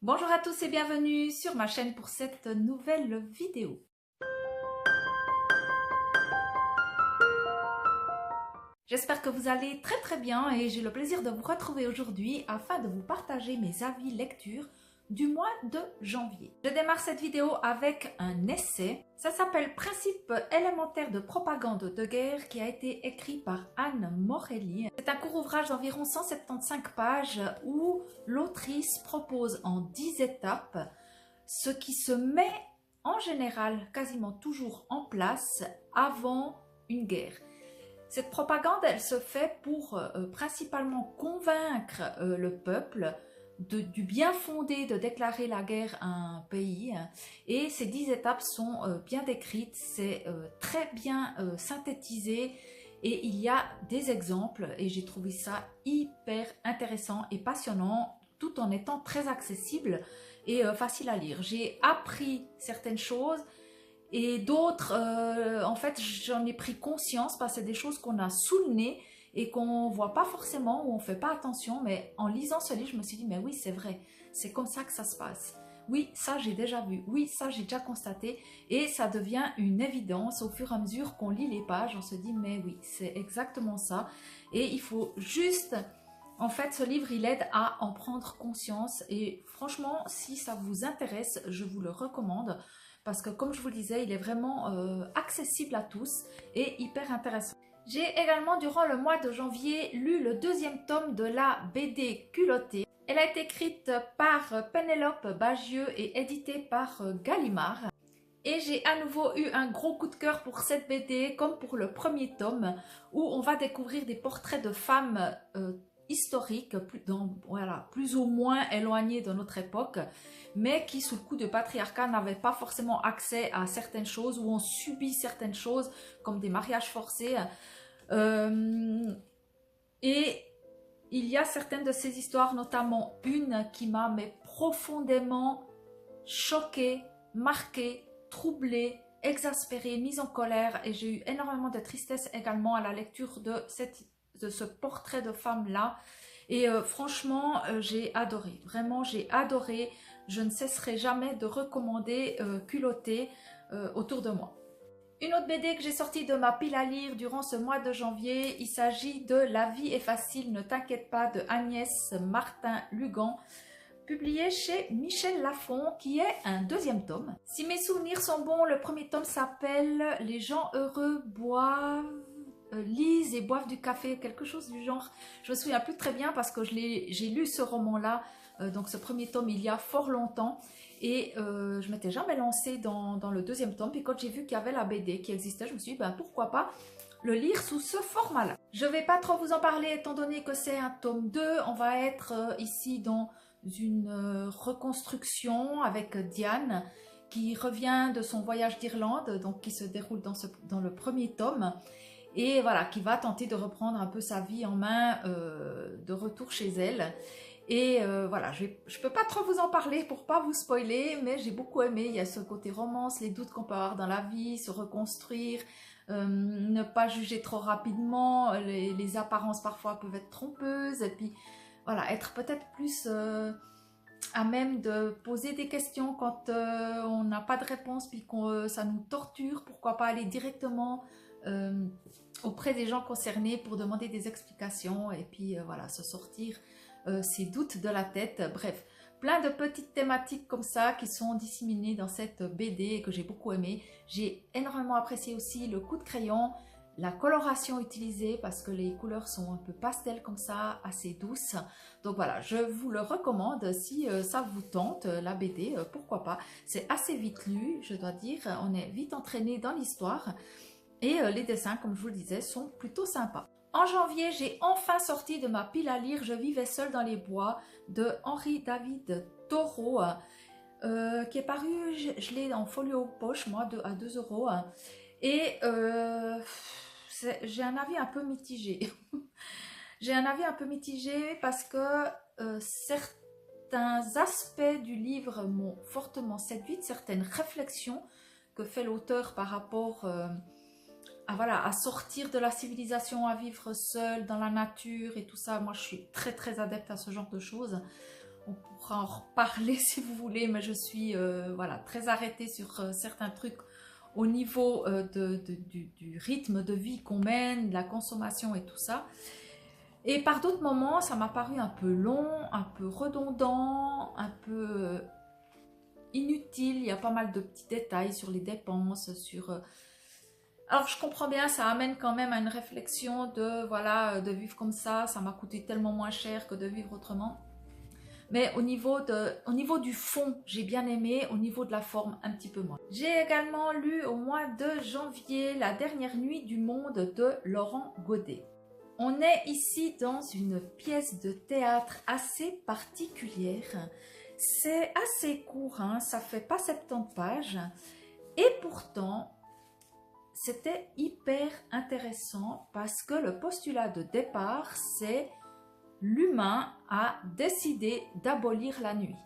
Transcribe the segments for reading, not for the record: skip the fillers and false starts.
Bonjour à tous et bienvenue sur ma chaîne pour cette nouvelle vidéo. J'espère que vous allez très bien et j'ai le plaisir de vous retrouver aujourd'hui afin de vous partager mes avis lecture du mois de janvier. Je démarre cette vidéo avec un essai. Ça s'appelle Principes élémentaires de propagande de guerre qui a été écrit par Anne Morelli. C'est un court ouvrage d'environ 175 pages où l'autrice propose en 10 étapes ce qui se met en général quasiment toujours en place avant une guerre. Cette propagande, elle se fait pour principalement convaincre le peuple du bien fondé de déclarer la guerre à un pays. Et ces 10 étapes sont bien décrites, c'est très bien synthétisé et il y a des exemples et j'ai trouvé ça hyper intéressant et passionnant tout en étant très accessible et facile à lire. J'ai appris certaines choses et d'autres, en fait, j'en ai pris conscience parce que c'est des choses qu'on a sous le nez et qu'on ne voit pas forcément ou on ne fait pas attention. Mais en lisant ce livre, je me suis dit, mais oui, c'est vrai, c'est comme ça que ça se passe. Oui, ça j'ai déjà vu, oui, ça j'ai déjà constaté et ça devient une évidence au fur et à mesure qu'on lit les pages. On se dit, mais oui, c'est exactement ça. Et il faut juste... En fait, ce livre, il aide à en prendre conscience et franchement, si ça vous intéresse, je vous le recommande parce que comme je vous le disais, il est vraiment accessible à tous et hyper intéressant. J'ai également, durant le mois de janvier, lu le deuxième tome de la BD Culottée. Elle a été écrite par Pénélope Bagieux et éditée par Gallimard. Et j'ai à nouveau eu un gros coup de cœur pour cette BD, comme pour le premier tome, où on va découvrir des portraits de femmes historiques, plus ou moins éloignées de notre époque, mais qui, sous le coup de patriarcat, n'avaient pas forcément accès à certaines choses, ou ont subi certaines choses, comme des mariages forcés. Et il y a certaines de ces histoires, notamment une qui m'a profondément choquée, marquée, troublée, exaspérée, mise en colère, et j'ai eu énormément de tristesse également à la lecture de ce portrait de femme-là. Et franchement, j'ai adoré. Vraiment, j'ai adoré. Je ne cesserai jamais de recommander Culottée autour de moi. Une autre BD que j'ai sortie de ma pile à lire durant ce mois de janvier, il s'agit de La vie est facile, ne t'inquiète pas de Agnès Martin-Lugan, publié chez Michel Lafon, qui est un deuxième tome. Si mes souvenirs sont bons, le premier tome s'appelle Les gens heureux lisent et boivent du café, quelque chose du genre. Je me souviens plus très bien parce que j'ai lu ce roman-là, donc ce premier tome, il y a fort longtemps. Et je m'étais jamais lancée dans le deuxième tome. Puis quand j'ai vu qu'il y avait la BD qui existait, je me suis dit, ben, pourquoi pas le lire sous ce format-là. Je ne vais pas trop vous en parler étant donné que c'est un tome 2. On va être ici dans une reconstruction avec Diane qui revient de son voyage d'Irlande, donc qui se déroule dans le premier tome. Et voilà, qui va tenter de reprendre un peu sa vie en main de retour chez elle. Et voilà, je ne peux pas trop vous en parler pour pas vous spoiler, mais j'ai beaucoup aimé. Il y a ce côté romance, les doutes qu'on peut avoir dans la vie, se reconstruire, ne pas juger trop rapidement, les apparences parfois peuvent être trompeuses, et puis voilà, être peut-être plus à même de poser des questions quand on n'a pas de réponse, puis que ça nous torture, pourquoi pas aller directement auprès des gens concernés pour demander des explications, et puis voilà, se sortir ces doutes de la tête. Bref, plein de petites thématiques comme ça qui sont disséminées dans cette BD et que j'ai beaucoup aimé. J'ai énormément apprécié aussi le coup de crayon, la coloration utilisée parce que les couleurs sont un peu pastel comme ça, assez douces. Donc voilà, je vous le recommande si ça vous tente, la BD, pourquoi pas. C'est assez vite lu, je dois dire, on est vite entraîné dans l'histoire et les dessins, comme je vous le disais, sont plutôt sympas. En janvier, j'ai enfin sorti de ma pile à lire Je vivais seule dans les bois de Henri David Thoreau, qui est paru, je l'ai en folio poche, moi, à 2 €. Et j'ai un avis un peu mitigé. J'ai un avis un peu mitigé parce que certains aspects du livre m'ont fortement séduite, certaines réflexions que fait l'auteur par rapport à sortir de la civilisation, à vivre seul dans la nature et tout ça. Moi, je suis très adepte à ce genre de choses. on pourra en reparler si vous voulez, mais je suis voilà, très arrêtée sur certains trucs au niveau du rythme de vie qu'on mène, de la consommation et tout ça. Et par d'autres moments, ça m'a paru un peu long, un peu redondant, un peu inutile. Il y a pas mal de petits détails sur les dépenses, sur... Alors je comprends bien, ça amène quand même à une réflexion de, voilà, de vivre comme ça m'a coûté tellement moins cher que de vivre autrement. Mais au niveau du fond, j'ai bien aimé, au niveau de la forme, un petit peu moins. J'ai également lu au mois de janvier La dernière nuit du monde de Laurent Godet. On est ici dans une pièce de théâtre assez particulière. C'est assez court, hein, ça fait pas 70 pages. Et pourtant, c'était hyper intéressant parce que le postulat de départ, c'est l'humain a décidé d'abolir la nuit.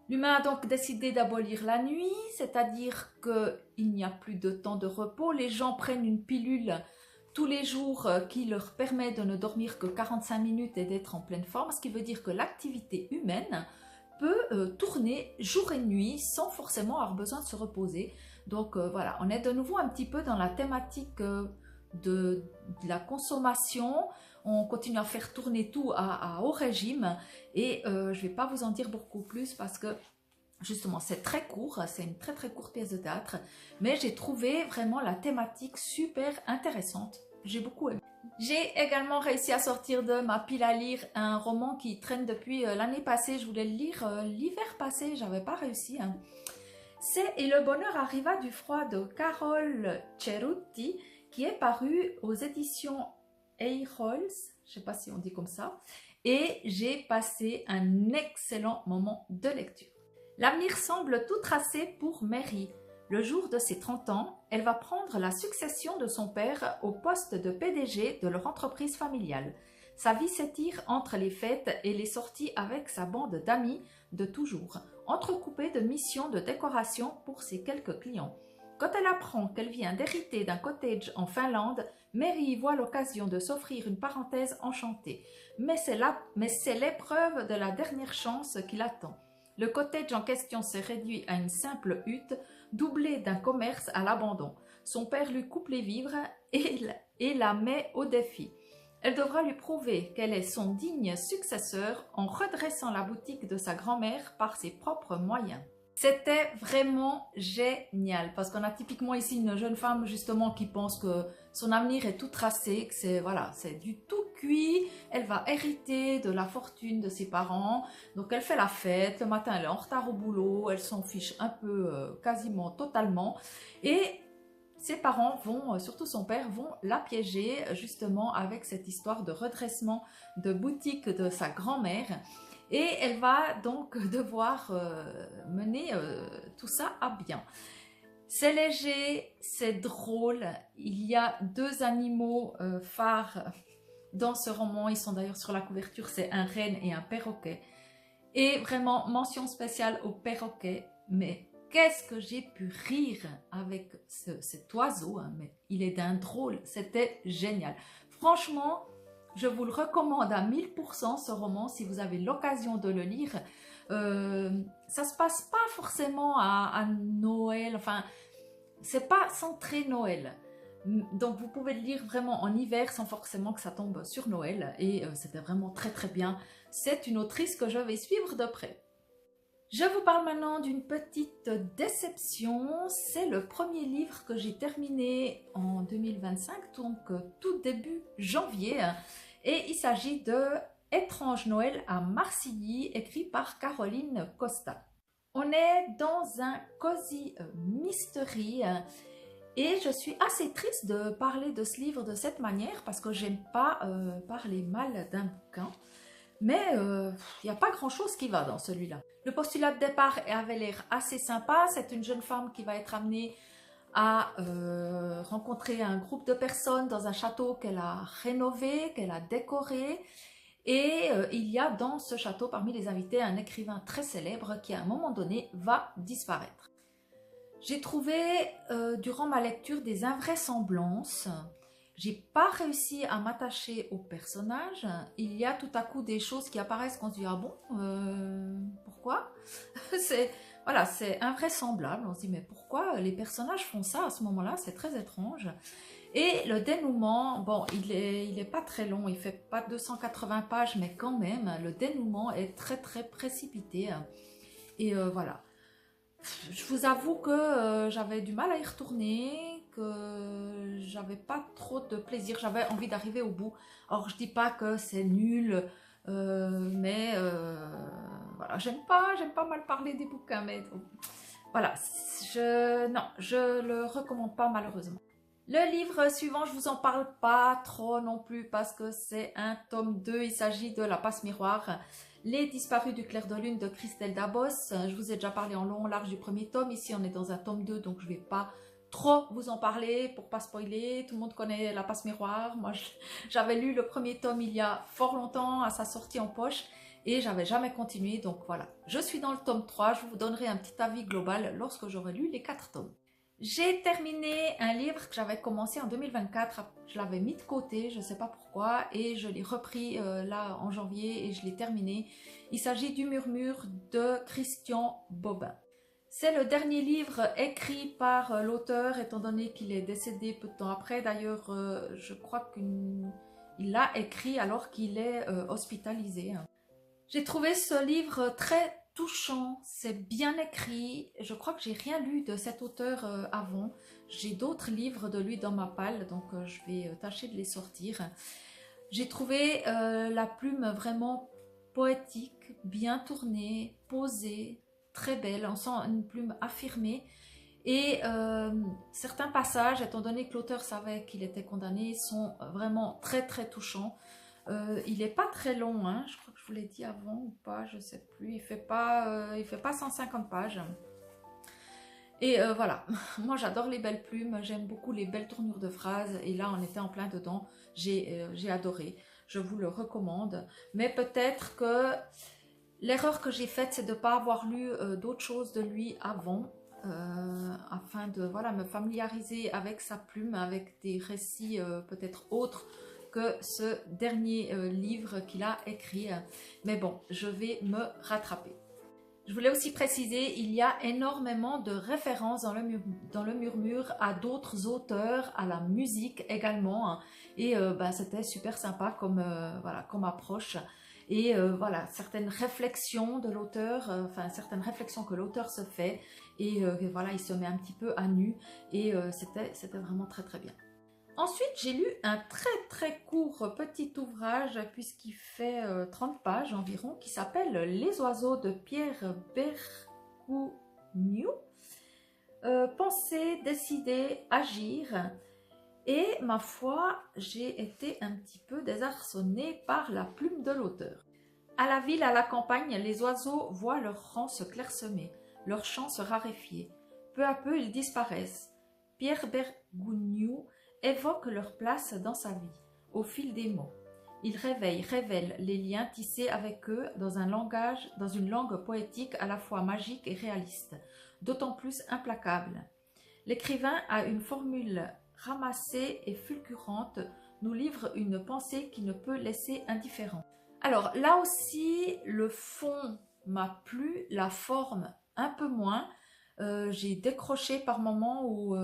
L'humain a donc décidé d'abolir la nuit, c'est-à-dire qu'il n'y a plus de temps de repos. Les gens prennent une pilule tous les jours qui leur permet de ne dormir que 45 minutes et d'être en pleine forme, ce qui veut dire que l'activité humaine peut tourner jour et nuit sans forcément avoir besoin de se reposer. Donc voilà, on est de nouveau un petit peu dans la thématique de la consommation. On continue à faire tourner tout à haut régime et je ne vais pas vous en dire beaucoup plus parce que justement c'est très court, c'est une très très courte pièce de théâtre, mais j'ai trouvé vraiment la thématique super intéressante, j'ai beaucoup aimé. J'ai également réussi à sortir de ma pile à lire un roman qui traîne depuis l'année passée, je voulais le lire l'hiver passé, j'avais pas réussi, hein. C'est « Et le bonheur arriva du froid » de Carole Cerutti qui est paru aux éditions Eyholz, je ne sais pas si on dit comme ça, et j'ai passé un excellent moment de lecture. L'avenir semble tout tracé pour Mary. Le jour de ses 30 ans, elle va prendre la succession de son père au poste de PDG de leur entreprise familiale. Sa vie s'étire entre les fêtes et les sorties avec sa bande d'amis de toujours, entrecoupée de missions de décoration pour ses quelques clients. Quand elle apprend qu'elle vient d'hériter d'un cottage en Finlande, Mary y voit l'occasion de s'offrir une parenthèse enchantée. Mais c'est l'épreuve de la dernière chance qui l'attend. Le cottage en question s'est réduit à une simple hutte, doublée d'un commerce à l'abandon. Son père lui coupe les vivres et la met au défi. Elle devra lui prouver qu'elle est son digne successeur en redressant la boutique de sa grand-mère par ses propres moyens. C'était vraiment génial parce qu'on a typiquement ici une jeune femme justement qui pense que son avenir est tout tracé, que c'est voilà, c'est du tout cuit, elle va hériter de la fortune de ses parents, donc elle fait la fête, le matin elle est en retard au boulot, elle s'en fiche un peu, quasiment totalement, et ses parents vont, surtout son père, vont la piéger justement avec cette histoire de redressement de boutique de sa grand-mère. Et elle va donc devoir mener tout ça à bien. C'est léger, c'est drôle. Il y a deux animaux phares dans ce roman. Ils sont d'ailleurs sur la couverture, c'est un renne et un perroquet. Et vraiment, mention spéciale au perroquet. Mais qu'est-ce que j'ai pu rire avec cet oiseau, hein, mais il est d'un drôle, c'était génial. Franchement, je vous le recommande à 1000% ce roman si vous avez l'occasion de le lire. Ça se passe pas forcément à Noël, enfin, c'est pas centré Noël. Donc vous pouvez le lire vraiment en hiver sans forcément que ça tombe sur Noël. Et c'était vraiment très très bien. C'est une autrice que je vais suivre de près. Je vous parle maintenant d'une petite déception. C'est le premier livre que j'ai terminé en 2025, donc tout début janvier. Et il s'agit de Étrange Noël à Marcilly, écrit par Caroline Costa. On est dans un cozy mystery et je suis assez triste de parler de ce livre de cette manière parce que j'aime pas parler mal d'un bouquin. Mais il n'y a pas grand chose qui va dans celui-là. Le postulat de départ avait l'air assez sympa. C'est une jeune femme qui va être amenée à rencontrer un groupe de personnes dans un château qu'elle a rénové, qu'elle a décoré. Et il y a dans ce château, parmi les invités, un écrivain très célèbre qui à un moment donné va disparaître. J'ai trouvé durant ma lecture des invraisemblances. j'ai pas réussi à m'attacher au personnage. Il y a tout à coup des choses qui apparaissent qu'on se dit ah bon, pourquoi? C'est voilà, c'est invraisemblable. On se dit mais pourquoi les personnages font ça à ce moment-là? C'est très étrange. Et le dénouement, bon, il est pas très long, il fait pas 280 pages, mais quand même, le dénouement est très très précipité. Et voilà. Je vous avoue que j'avais du mal à y retourner, que j'avais pas trop de plaisir, j'avais envie d'arriver au bout. Or, je dis pas que c'est nul, mais voilà, j'aime pas mal parler des bouquins, mais voilà, non, je le recommande pas malheureusement. Le livre suivant, je vous en parle pas trop non plus parce que c'est un tome 2, il s'agit de La Passe Miroir. Les disparus du clair de lune de Christelle Dabos. Je vous ai déjà parlé en long, large du premier tome. Ici, on est dans un tome 2, donc je ne vais pas trop vous en parler pour pas spoiler. Tout le monde connaît La Passe Miroir. Moi, j'avais lu le premier tome il y a fort longtemps, à sa sortie en poche, et j'avais jamais continué. Donc voilà, je suis dans le tome 3. Je vous donnerai un petit avis global lorsque j'aurai lu les 4 tomes. J'ai terminé un livre que j'avais commencé en 2024, je l'avais mis de côté, je ne sais pas pourquoi, et je l'ai repris là en janvier et je l'ai terminé. Il s'agit du Murmure de Christian Bobin. C'est le dernier livre écrit par l'auteur, étant donné qu'il est décédé peu de temps après. D'ailleurs, je crois qu'il l'a écrit alors qu'il est hospitalisé. J'ai trouvé ce livre très touchant, c'est bien écrit. Je crois que j'ai rien lu de cet auteur avant. J'ai d'autres livres de lui dans ma palle, donc je vais tâcher de les sortir. J'ai trouvé la plume vraiment poétique, bien tournée, posée, très belle. On sent une plume affirmée. Et certains passages, étant donné que l'auteur savait qu'il était condamné, sont vraiment très très touchants. Il n'est pas très long, hein. Je crois que je vous l'ai dit avant ou pas, je ne sais plus. Il fait pas 150 pages. Et voilà, moi j'adore les belles plumes, j'aime beaucoup les belles tournures de phrases. Et là, on était en plein dedans, j'ai adoré. Je vous le recommande. Mais peut-être que l'erreur que j'ai faite, c'est de ne pas avoir lu d'autres choses de lui avant. Afin de voilà, me familiariser avec sa plume, avec des récits peut-être autres que ce dernier livre qu'il a écrit. Mais bon, je vais me rattraper. Je voulais aussi préciser, il y a énormément de références dans le Murmure à d'autres auteurs, à la musique également. Hein. Et c'était super sympa comme, voilà, comme approche. Et voilà, certaines réflexions de l'auteur, enfin certaines réflexions que l'auteur se fait. Et voilà, il se met un petit peu à nu. Et c'était vraiment très très bien. Ensuite, j'ai lu un très court petit ouvrage, puisqu'il fait 30 pages environ, qui s'appelle « Les oiseaux » de Pierre Bergogneau. Penser, décider, agir. Et ma foi, j'ai été un petit peu désarçonnée par la plume de l'auteur. À la ville, à la campagne, les oiseaux voient leur rang se clairsemer, leur chant se raréfier. Peu à peu, ils disparaissent. Pierre Bergogneau évoque leur place dans sa vie, au fil des mots. Il révèle les liens tissés avec eux dans une langue poétique à la fois magique et réaliste, d'autant plus implacable. L'écrivain a une formule ramassée et fulgurante, nous livre une pensée qui ne peut laisser indifférent. Alors là aussi, le fond m'a plu, la forme un peu moins. J'ai décroché par moments où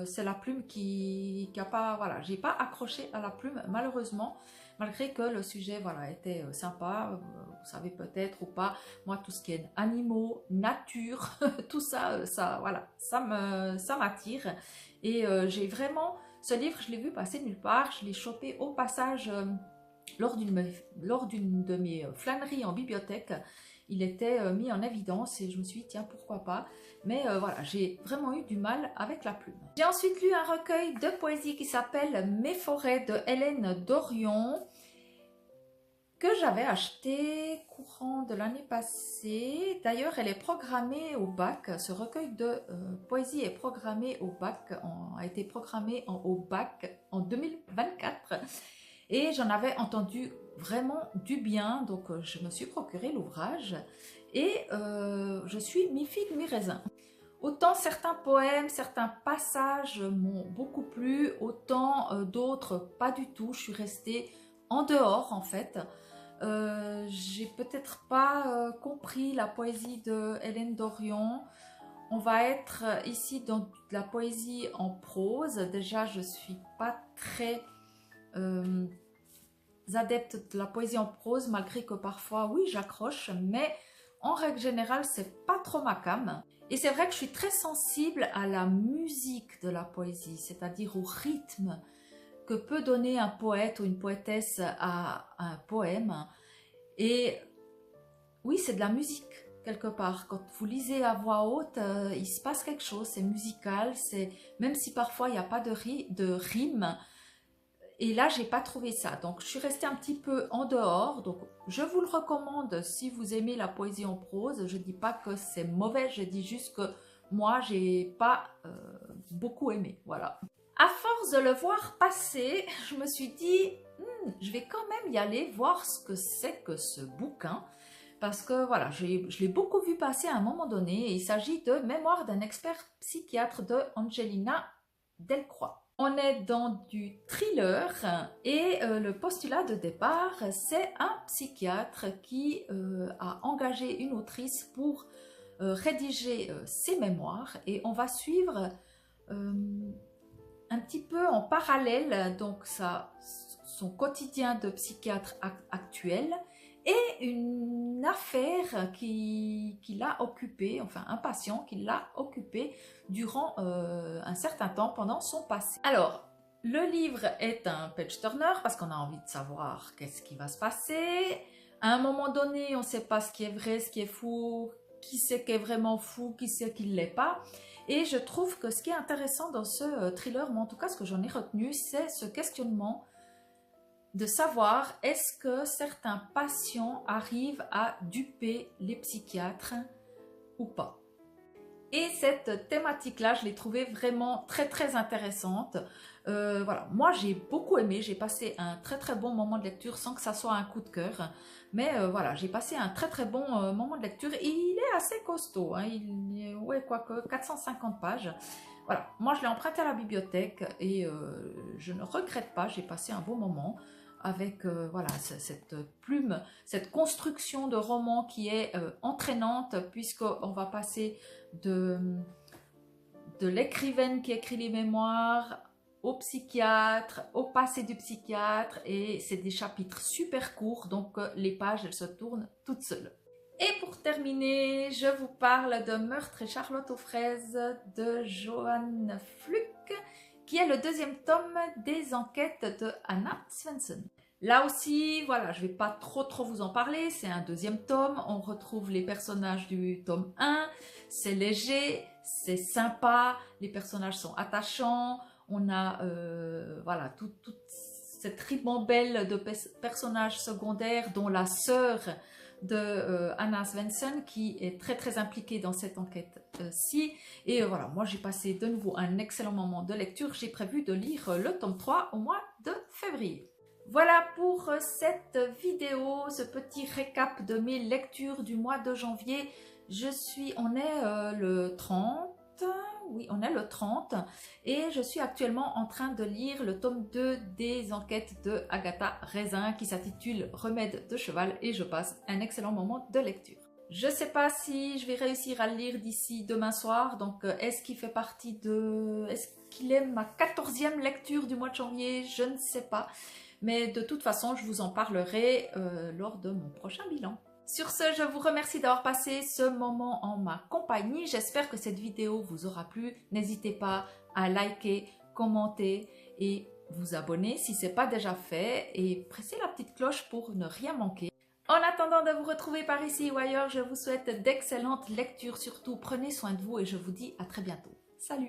c'est la plume qui a pas, voilà, j'ai pas accroché à la plume malheureusement, malgré que le sujet voilà était sympa, vous savez peut-être ou pas, moi tout ce qui est animaux, nature, tout ça, voilà, ça m'attire et j'ai vraiment, ce livre je l'ai vu passer nulle part, je l'ai chopé au passage lors d'une de mes flâneries en bibliothèque. Il était mis en évidence et je me suis dit tiens pourquoi pas, mais voilà, j'ai vraiment eu du mal avec la plume. J'ai ensuite lu un recueil de poésie qui s'appelle Mes forêts de Hélène Dorion, que j'avais acheté courant de l'année passée. D'ailleurs elle est programmée au bac, ce recueil de poésie est programmé au bac, a été programmé au bac en 2024 et j'en avais entendu vraiment du bien, donc je me suis procuré l'ouvrage et je suis mi-figue mi-raisin. Autant certains poèmes, certains passages m'ont beaucoup plu, autant d'autres pas du tout. Je suis restée en dehors en fait. J'ai peut-être pas compris la poésie de Hélène Dorion. On va être ici dans la poésie en prose. Déjà, je suis pas très adepte de la poésie en prose, malgré que parfois, oui, j'accroche, mais en règle générale, c'est pas trop ma came. Et c'est vrai que je suis très sensible à la musique de la poésie, c'est-à-dire au rythme que peut donner un poète ou une poétesse à un poème. Et oui, c'est de la musique, quelque part. Quand vous lisez à voix haute, il se passe quelque chose, c'est musical, même si parfois il n'y a pas de rime. Et là, j'ai pas trouvé ça. Donc, je suis restée un petit peu en dehors. Donc, je vous le recommande si vous aimez la poésie en prose. Je dis pas que c'est mauvais, je dis juste que moi, j'ai pas beaucoup aimé. Voilà. À force de le voir passer, je me suis dit, je vais quand même y aller voir ce que c'est que ce bouquin. Parce que voilà, je l'ai beaucoup vu passer à un moment donné. Et il s'agit de Mémoire d'un expert psychiatre de Angelina Delcroix. On est dans du thriller et le postulat de départ, c'est un psychiatre qui a engagé une autrice pour rédiger ses mémoires et on va suivre un petit peu en parallèle donc son quotidien de psychiatre actuel et une affaire qui l'a occupé, enfin un patient qui l'a occupé durant un certain temps pendant son passé. Alors, le livre est un page-turner parce qu'on a envie de savoir qu'est-ce qui va se passer. À un moment donné, on ne sait pas ce qui est vrai, ce qui est faux, qui c'est qui est vraiment fou, qui c'est qui ne l'est pas. Et je trouve que ce qui est intéressant dans ce thriller, mais en tout cas ce que j'en ai retenu, c'est ce questionnement de savoir est-ce que certains patients arrivent à duper les psychiatres ou pas. Et cette thématique-là, je l'ai trouvée vraiment très intéressante. Voilà, moi j'ai beaucoup aimé, j'ai passé un très bon moment de lecture sans que ça soit un coup de cœur. Mais voilà, j'ai passé un très bon moment de lecture et il est assez costaud. Hein, il est, ouais, quoique 450 pages. Voilà, moi je l'ai emprunté à la bibliothèque et je ne regrette pas, j'ai passé un bon moment avec voilà, cette plume, cette construction de roman qui est entraînante puisqu'on va passer de l'écrivaine qui écrit les mémoires au psychiatre, au passé du psychiatre et c'est des chapitres super courts donc les pages elles se tournent toutes seules. Et pour terminer, je vous parle de Meurtre et Charlotte aux fraises de Johann Fluck, qui est le deuxième tome des enquêtes de Anna Svensson. Là aussi, voilà, je ne vais pas trop vous en parler, c'est un deuxième tome, on retrouve les personnages du tome 1, c'est léger, c'est sympa, les personnages sont attachants, on a voilà, toute cette ribambelle de personnages secondaires, dont la sœur de Anna Svensson qui est très impliquée dans cette enquête-ci. Et voilà, moi j'ai passé de nouveau un excellent moment de lecture. J'ai prévu de lire le tome 3 au mois de février. Voilà pour cette vidéo, ce petit récap de mes lectures du mois de janvier. On est le 30. Oui, on est le 30 et je suis actuellement en train de lire le tome 2 des enquêtes de Agatha Raisin qui s'intitule Remède de cheval et je passe un excellent moment de lecture. Je ne sais pas si je vais réussir à le lire d'ici demain soir, donc est-ce qu'il fait partie de... Est-ce qu'il est ma 14e lecture du mois de janvier? Je ne sais pas, mais de toute façon je vous en parlerai lors de mon prochain bilan. Sur ce, je vous remercie d'avoir passé ce moment en ma compagnie. J'espère que cette vidéo vous aura plu. N'hésitez pas à liker, commenter et vous abonner si ce n'est pas déjà fait. Et pressez la petite cloche pour ne rien manquer. En attendant de vous retrouver par ici ou ailleurs, je vous souhaite d'excellentes lectures. Surtout, prenez soin de vous et je vous dis à très bientôt. Salut!